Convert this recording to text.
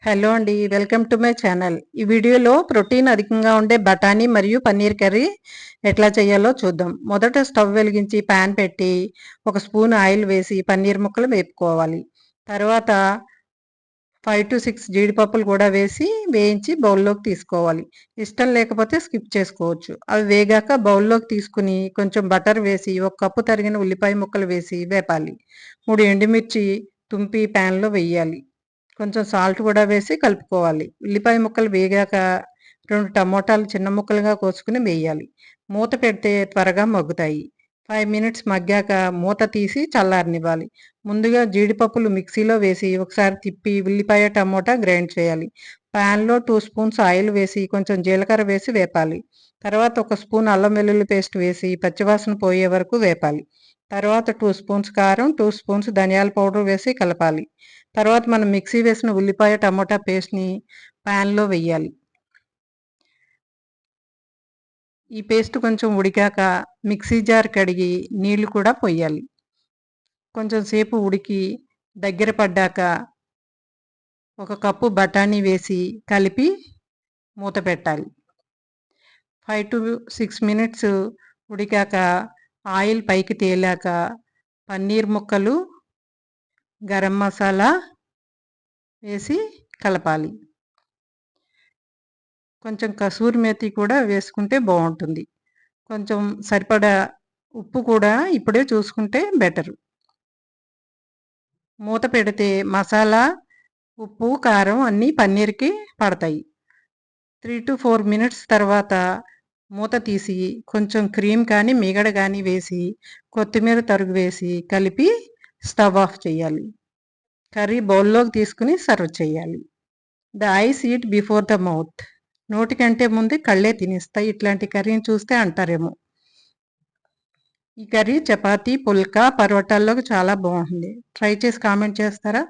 Hello అండి. Welcome to my channel. ఈ వీడియోలో ప్రోటీన్ అధికంగా ఉండే బఠానీ మరియు పన్నీర్ కర్రీ ఎట్లా చేయాలో చూద్దాం. మొదట స్టవ్ వెలిగించి పాన్ పెట్టి ఒక స్పూన్ ఆయిల్ వేసి పన్నీర్ ముక్కలు వేపుకోవాలి. తర్వాత 5-6 జీడిపప్పులు కూడా వేసి వేయించి బౌల్లోకి తీసుకోవాలి. ఇష్టం లేకపోతే స్కిప్ చేసుకోవచ్చు. అవి వేగాక బౌల్లోకి తీసుకుని కొంచెం బటర్ వేసి ఒక కప్పు తరిగిన ఉల్లిపాయ ముక్కలు వేసి వేపాలి. 3 ఎండుమిర్చి తుంపి ప్యాన్లో వేయాలి. కొంచెం సాల్ట్ కూడా వేసి కలుపుకోవాలి. ఉల్లిపాయ ముక్కలు వేగాక 2 టమోటాలు చిన్న ముక్కలుగా కోసుకుని వేయాలి. మూత పెడితే త్వరగా మగ్గుతాయి. 5 మినిట్స్ మగ్గాక మూత తీసి చల్లారనివ్వాలి. ముందుగా జీడిపప్పులు మిక్సీలో వేసి ఒకసారి తిప్పి ఉల్లిపాయ, టమోటా గ్రైండ్ చేయాలి. ప్యాన్లో 2 స్పూన్స్ ఆయిల్ వేసి కొంచెం జీలకర్ర వేసి వేపాలి. తర్వాత ఒక స్పూన్ అల్లం వెల్లుల్లి పేస్ట్ వేసి పచ్చివాసన పోయే వరకు వేపాలి. తర్వాత 2 స్పూన్స్ కారం, 2 స్పూన్స్ ధనియాల పౌడర్ వేసి కలపాలి. తర్వాత మనం మిక్సీ వేసిన ఉల్లిపాయ, టమోటా పేస్ట్‌ని ప్యాన్‌లో వెయ్యాలి. ఈ పేస్ట్ కొంచెం ఉడికాక మిక్సీ జార్ కడిగి నీళ్లు కూడా పొయ్యాలి. కొంచెం సేపు ఉడికి దగ్గర పడ్డాక ఒక కప్పు బఠానీ వేసి కలిపి మూత పెట్టాలి. 5-6 మినిట్స్ ఉడికాక ఆయిల్ పైకి తేలాక పన్నీర్ ముక్కలు, గరం మసాలా వేసి కలపాలి. కొంచెం కసూరి మేతి కూడా వేసుకుంటే బాగుంటుంది. కొంచెం సరిపడా ఉప్పు కూడా ఇప్పుడే చూసుకుంటే బెటరు. మూత పెడితే మసాలా, ఉప్పు, కారం అన్నీ పన్నీర్‌కి పడతాయి. 3-4 మినిట్స్ తర్వాత మూత తీసి కొంచెం క్రీమ్ కానీ, మీగడ కానీ వేసి కొత్తిమీర తరుగు వేసి కలిపి స్టవ్ ఆఫ్ చేయాలి. కర్రీ బౌల్లోకి తీసుకుని సర్వ్ చేయాలి. The eyes eat before the mouth. నోటికంటే ముందే కళ్ళే తినేస్తాయి. ఇట్లాంటి కర్రీని చూస్తే అంటారేమో. ఈ కర్రీ చపాతీ, పుల్కా, పరోటాల్లోకి చాలా బాగుంటుంది. ట్రై చేసి కామెంట్ చేస్తారా?